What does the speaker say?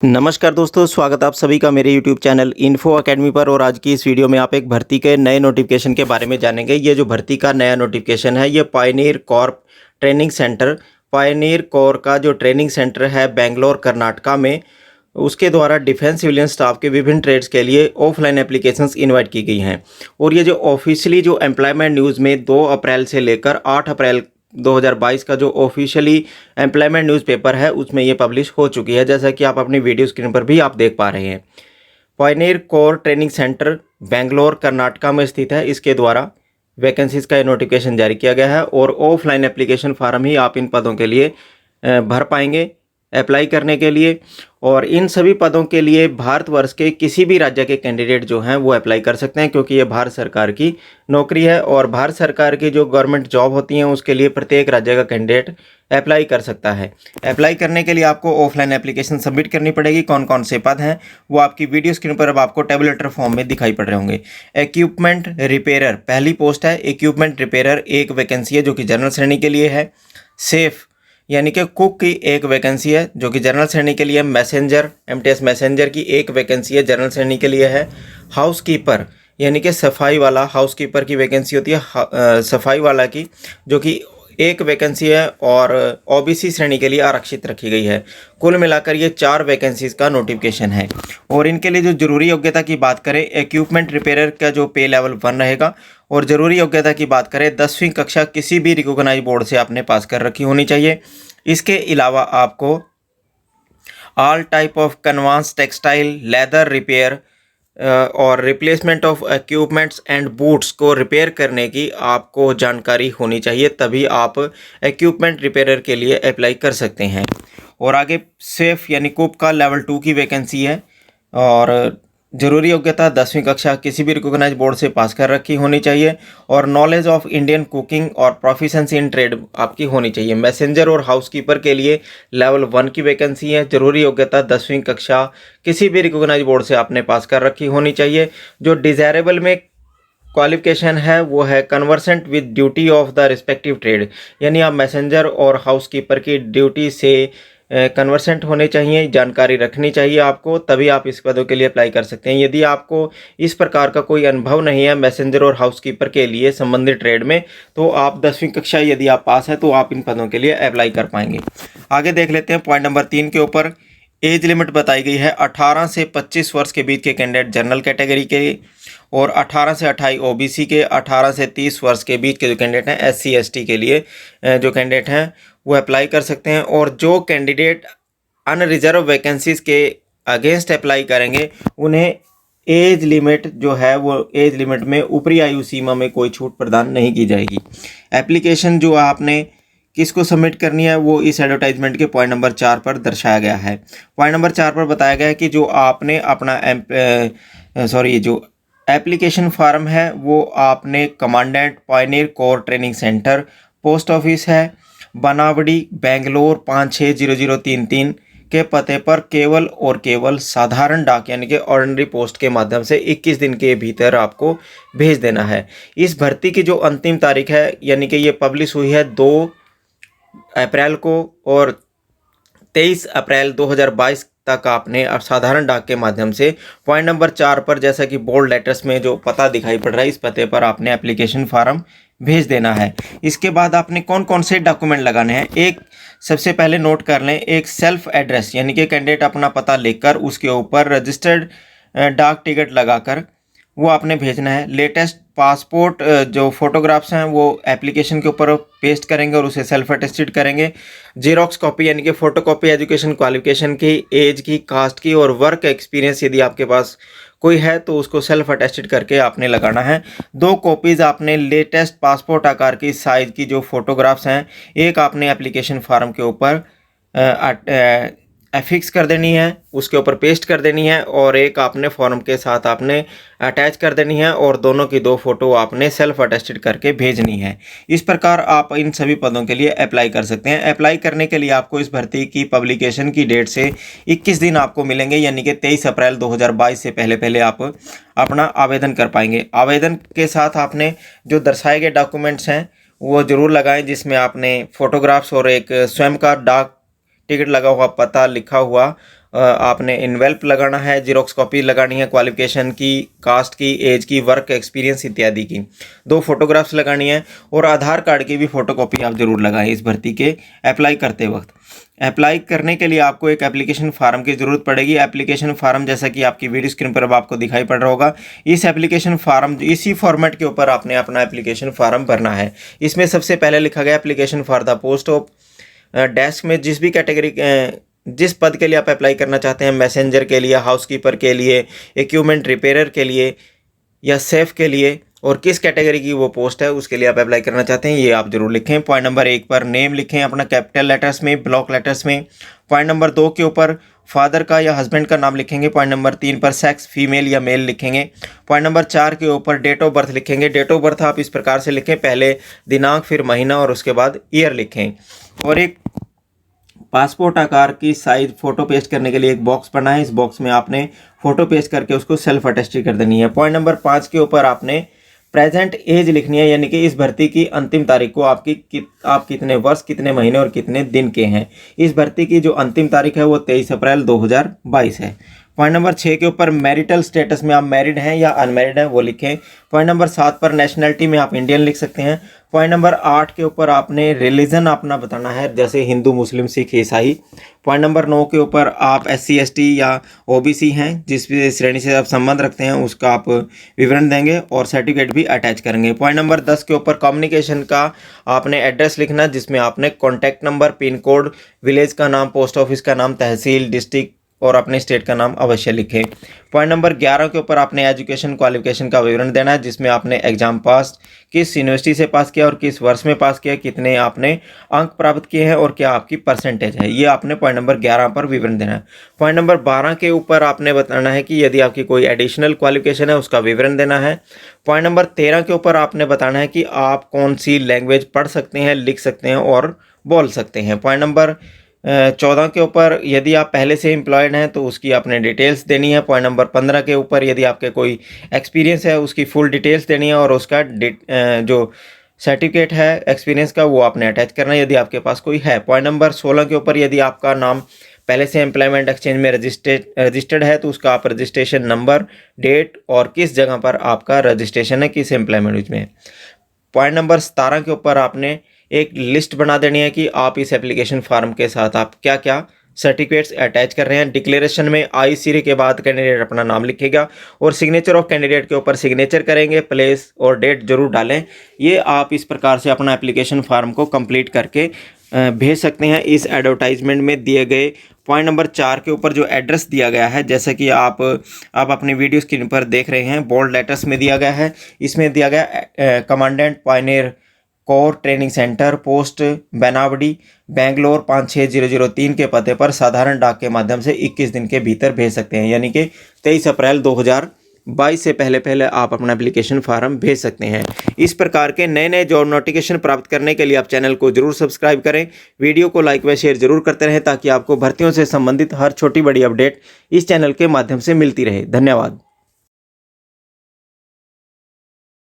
नमस्कार दोस्तों, स्वागत आप सभी का मेरे YouTube चैनल इन्फो अकेडमी पर। और आज की इस वीडियो में आप एक भर्ती के नए नोटिफिकेशन के बारे में जानेंगे। ये जो भर्ती का नया नोटिफिकेशन है, ये Pioneer Corp training centre, Pioneer core का जो ट्रेनिंग सेंटर है बेंगलोर कर्नाटका में, उसके द्वारा डिफेंस सिविलियन स्टाफ के विभिन्न ट्रेड्स के लिए ऑफलाइन एप्लीकेशंस इनवाइट की गई हैं। और ये जो ऑफिशियली जो एम्प्लॉयमेंट न्यूज़ में 2 अप्रैल से लेकर 8 अप्रैल 2022 का जो ऑफिशियली एम्प्लॉयमेंट न्यूज़पेपर है, उसमें ये पब्लिश हो चुकी है, जैसा कि आप अपनी वीडियो स्क्रीन पर भी आप देख पा रहे हैं। Pioneer corps training centre Bangalore Karnataka में स्थित है। इसके द्वारा वैकेंसीज का नोटिफिकेशन जारी किया गया है और ऑफलाइन एप्लीकेशन फार्म ही आप इन पदों के लिए भर पाएंगे अप्लाई करने के लिए। और इन सभी पदों के लिए भारतवर्ष के किसी भी राज्य के कैंडिडेट जो हैं वो अप्लाई कर सकते हैं, क्योंकि ये भारत सरकार की नौकरी है और भारत सरकार की जो गवर्नमेंट जॉब होती हैं उसके लिए प्रत्येक राज्य का कैंडिडेट अप्लाई कर सकता है। अप्लाई करने के लिए आपको ऑफलाइन एप्लीकेशन सबमिट करनी पड़ेगी। कौन कौन से पद हैं वो आपकी वीडियो स्क्रीन पर अब आपको टेबुलेटर फॉर्म में दिखाई पड़ रहे होंगे। इक्विपमेंट रिपेयरर पहली पोस्ट है। इक्विपमेंट रिपेयरर एक वैकेंसी है जो कि जनरल श्रेणी के लिए है। सेफ यानी कि कुक की एक वैकेंसी है जो कि जनरल श्रेणी के लिए। मैसेंजर एमटीएस मैसेंजर की एक वैकेंसी है, जनरल श्रेणी के लिए है। हाउसकीपर यानी कि सफाई वाला, हाउसकीपर की वैकेंसी होती है सफाई वाला की, जो कि एक वैकेंसी है और ओबीसी श्रेणी के लिए आरक्षित रखी गई है। कुल मिलाकर ये 4 वैकेंसीज का नोटिफिकेशन है। और इनके लिए जो जरूरी योग्यता की बात करें, इक्विपमेंट रिपेयरर का जो पे लेवल 1 रहेगा। और ज़रूरी योग्यता की बात करें, 10वीं कक्षा किसी भी रिकॉग्नाइज बोर्ड से आपने पास कर रखी होनी चाहिए। इसके अलावा आपको all type of canvas textile leather repair और replacement of equipments and boots को रिपेयर करने की आपको जानकारी होनी चाहिए, तभी आप इक्विपमेंट रिपेयरर के लिए अप्लाई कर सकते हैं। और आगे सेफ यानी कुक का लेवल 2 की वैकेंसी है। और जरूरी योग्यता 10वीं कक्षा किसी भी रिकॉग्नाइज बोर्ड से पास कर रखी होनी चाहिए। और नॉलेज ऑफ इंडियन कुकिंग और प्रोफिशेंसी इन ट्रेड आपकी होनी चाहिए। मैसेंजर और हाउसकीपर के लिए लेवल 1 की वैकेंसी है। जरूरी योग्यता 10वीं कक्षा किसी भी रिकॉग्नाइज बोर्ड से आपने पास कर रखी होनी चाहिए। जो डिज़ायरेबल में क्वालिफिकेशन है वो है conversant with duty of the respective trade, यानी आप मैसेंजर और हाउसकीपर की ड्यूटी से कन्वर्सेंट होने चाहिए, जानकारी रखनी चाहिए आपको, तभी आप इस पदों के लिए अप्लाई कर सकते हैं। यदि आपको इस प्रकार का कोई अनुभव नहीं है मैसेंजर और हाउसकीपर के लिए संबंधित ट्रेड में, तो आप 10वीं कक्षा यदि आप पास हैं तो आप इन पदों के लिए अप्लाई कर पाएंगे। आगे देख लेते हैं पॉइंट नंबर 3 के ऊपर। एज लिमिट बताई गई है 18 से 25 वर्ष के बीच के कैंडिडेट जनरल कैटेगरी के, और 18 से 28 ओबीसी के, 18 से 30 वर्ष के बीच के जो कैंडिडेट हैं एससी एसटी के लिए जो कैंडिडेट हैं वो अप्लाई कर सकते हैं। और जो कैंडिडेट अनरिजर्व वैकेंसीज के अगेंस्ट अप्लाई करेंगे उन्हें एज लिमिट जो है वो एज लिमिट में ऊपरी आयु सीमा में कोई छूट प्रदान नहीं की जाएगी। एप्लीकेशन जो आपने किसको सबमिट करनी है वो इस एडवर्टाइजमेंट के पॉइंट नंबर 4 पर दर्शाया गया है। पॉइंट नंबर 4 पर बताया गया है कि जो आपने अपना जो एप्लीकेशन फॉर्म है वो आपने commandant pioneer corps training centre, post office है बनावड़ी बेंगलोर 560033 के पते पर केवल और केवल साधारण डाक यानी कि ऑर्डिनरी पोस्ट के माध्यम से 21 दिन के भीतर आपको भेज देना है। इस भर्ती की जो अंतिम तारीख है यानी कि ये पब्लिश हुई है 2 अप्रैल को, और 23 अप्रैल 2022 तक आपने साधारण डाक के माध्यम से पॉइंट नंबर 4 पर, जैसा कि बोल्ड लेटर्स में जो पता दिखाई पड़ रहा है, इस पते पर आपने एप्लीकेशन फॉर्म भेज देना है। इसके बाद आपने कौन कौन से डॉक्यूमेंट लगाने हैं, एक सबसे पहले नोट कर लें, एक सेल्फ एड्रेस यानी कि कैंडिडेट अपना पता लिखकर उसके ऊपर रजिस्टर्ड डाक टिकट लगाकर वो आपने भेजना है। लेटेस्ट पासपोर्ट जो फोटोग्राफ्स हैं वो एप्लीकेशन के ऊपर पेस्ट करेंगे और उसे सेल्फ अटेस्टेड करेंगे। जीरोक्स कॉपी यानी कि फ़ोटो कॉपी एजुकेशन क्वालिफिकेशन की, एज की, कास्ट की और वर्क एक्सपीरियंस यदि आपके पास कोई है तो उसको सेल्फ अटेस्टेड करके आपने लगाना है। 2 कॉपीज़ आपने लेटेस्ट पासपोर्ट आकार की साइज़ की जो फोटोग्राफ्स हैं, एक आपने एप्लीकेशन फार्म के ऊपर एफिक्स कर देनी है, उसके ऊपर पेस्ट कर देनी है, और एक आपने फॉर्म के साथ आपने अटैच कर देनी है, और दोनों की 2 फोटो आपने सेल्फ अटेस्टेड करके भेजनी है। इस प्रकार आप इन सभी पदों के लिए अप्लाई कर सकते हैं। अप्लाई करने के लिए आपको इस भर्ती की पब्लिकेशन की डेट से 21 दिन आपको मिलेंगे, यानी कि 23 अप्रैल 2022 से पहले आप अपना आवेदन कर पाएंगे। आवेदन के साथ आपने जो दर्शाए गए डॉक्यूमेंट्स हैं वो ज़रूर लगाएं, जिसमें आपने फ़ोटोग्राफ्स और एक स्वयं का डाक टिकट लगा हुआ, पता लिखा हुआ आपने इनवेल्प लगाना है, जीरोक्स कॉपी लगानी है क्वालिफिकेशन की, कास्ट की, एज की, वर्क एक्सपीरियंस इत्यादि की, 2 फोटोग्राफ्स लगानी है और आधार कार्ड की भी फ़ोटोकॉपी आप ज़रूर लगाएं इस भर्ती के अप्लाई करते वक्त। अप्लाई करने के लिए आपको एक एप्लीकेशन फार्म की ज़रूरत पड़ेगी। एप्लीकेशन फार्म जैसा कि आपकी वीडियो स्क्रीन पर अब आपको दिखाई पड़ रहा होगा, इस एप्लीकेशन फार्म इसी फॉर्मेट के ऊपर आपने अपना एप्लीकेशन फार्म भरना है। इसमें सबसे पहले लिखा गया application for the post of desk में जिस भी कैटेगरी जिस पद के लिए आप अप्लाई करना चाहते हैं, मैसेंजर के लिए, हाउसकीपर के लिए, इक्विपमेंट रिपेयरर के लिए या सेफ के लिए, और किस कैटेगरी की वो पोस्ट है उसके लिए आप अप्लाई करना चाहते हैं, ये आप जरूर लिखें। पॉइंट नंबर 1 पर नेम लिखें अपना कैपिटल लेटर्स में, ब्लॉक लेटर्स में। पॉइंट नंबर 2 के ऊपर फादर का या हस्बैंड का नाम लिखेंगे। पॉइंट नंबर 3 पर सेक्स फीमेल या मेल लिखेंगे। पॉइंट नंबर 4 के ऊपर डेट ऑफ बर्थ लिखेंगे। डेट ऑफ बर्थ आप इस प्रकार से लिखें, पहले दिनांक फिर महीना और उसके बाद ईयर लिखें। और एक पासपोर्ट आकार की साइज फ़ोटो पेस्ट करने के लिए एक बॉक्स बना है, इस बॉक्स में आपने फ़ोटो पेस्ट करके उसको सेल्फ अटेस्टेड कर देनी है। पॉइंट नंबर 5 के ऊपर आपने प्रेजेंट एज लिखनी है, यानी कि इस भर्ती की अंतिम तारीख को आप कितने वर्ष, कितने महीने और कितने दिन के हैं। इस भर्ती की जो अंतिम तारीख है वो 23 अप्रैल 2022 है। पॉइंट नंबर 6 के ऊपर मैरिटल स्टेटस में आप मैरिड हैं या अनमैरिड हैं वो लिखें। पॉइंट नंबर 7 पर नेशनलिटी में आप इंडियन लिख सकते हैं। पॉइंट नंबर 8 के ऊपर आपने रिलीजन अपना बताना है, जैसे हिंदू, मुस्लिम, सिख, ईसाई। पॉइंट नंबर 9 के ऊपर आप SC ST या OBC हैं, जिस भी श्रेणी से आप संबंध रखते हैं उसका आप विवरण देंगे और सर्टिफिकेट भी अटैच करेंगे। पॉइंट नंबर 10 के ऊपर कम्युनिकेशन का आपने एड्रेस लिखना, जिसमें आपने contact number, pin code, village का नाम, पोस्ट ऑफिस का नाम, तहसील, डिस्ट्रिक्ट और अपने स्टेट का नाम अवश्य लिखें। पॉइंट नंबर 11 के ऊपर आपने एजुकेशन क्वालिफिकेशन का विवरण देना है, जिसमें आपने एग्जाम पास, किस यूनिवर्सिटी से पास किया और किस वर्ष में पास किया, कितने आपने अंक प्राप्त किए हैं और क्या आपकी परसेंटेज है, ये आपने पॉइंट नंबर 11 पर विवरण देना है। पॉइंट नंबर 12 के ऊपर आपने बताना है कि यदि आपकी कोई एडिशनल क्वालिफिकेशन है उसका विवरण देना है। पॉइंट नंबर 13 के ऊपर आपने बताना है कि आप कौन सी लैंग्वेज पढ़ सकते हैं, लिख सकते हैं और बोल सकते हैं। पॉइंट नंबर 14 के ऊपर यदि आप पहले से एम्प्लॉयड हैं तो उसकी आपने डिटेल्स देनी है। पॉइंट नंबर 15 के ऊपर यदि आपके कोई एक्सपीरियंस है उसकी फुल डिटेल्स देनी है और उसका जो सर्टिफिकेट है एक्सपीरियंस का वो आपने अटैच करना है यदि आपके पास कोई है। पॉइंट नंबर 16 के ऊपर यदि आपका नाम पहले से एम्प्लॉयमेंट एक्सचेंज में रजिस्टर्ड है तो उसका आप रजिस्ट्रेशन नंबर, डेट और किस जगह पर आपका रजिस्ट्रेशन है, किस एम्प्लॉयमेंट में। पॉइंट नंबर 17 के ऊपर आपने एक लिस्ट बना देनी है कि आप इस एप्लीकेशन फॉर्म के साथ आप क्या क्या सर्टिफिकेट्स अटैच कर रहे हैं। डिक्लेरेशन में आई सीरी के बाद कैंडिडेट अपना नाम लिखेगा और सिग्नेचर ऑफ कैंडिडेट के ऊपर सिग्नेचर करेंगे, प्लेस और डेट जरूर डालें। ये आप इस प्रकार से अपना एप्लीकेशन फॉर्म को कंप्लीट करके भेज सकते हैं इस एडवर्टाइजमेंट में दिए गए पॉइंट नंबर 4 के ऊपर जो एड्रेस दिया गया है, जैसे कि आप अपने वीडियो स्क्रीन पर देख रहे हैं, बोल्ड लेटर्स में दिया गया है। इसमें दिया गया commandant pioneer corps training centre, post Benavadi, Bangalore 56003 के पते पर साधारण डाक के माध्यम से 21 दिन के भीतर भेज सकते हैं, यानी कि 23 अप्रैल 2022 से पहले आप अपना एप्लीकेशन फॉर्म भेज सकते हैं। इस प्रकार के नए नए जॉब नोटिफिकेशन प्राप्त करने के लिए आप चैनल को जरूर सब्सक्राइब करें, वीडियो को लाइक व शेयर जरूर करते रहें ताकि आपको भर्तियों से संबंधित हर छोटी बड़ी अपडेट इस चैनल के माध्यम से मिलती रहे। धन्यवाद।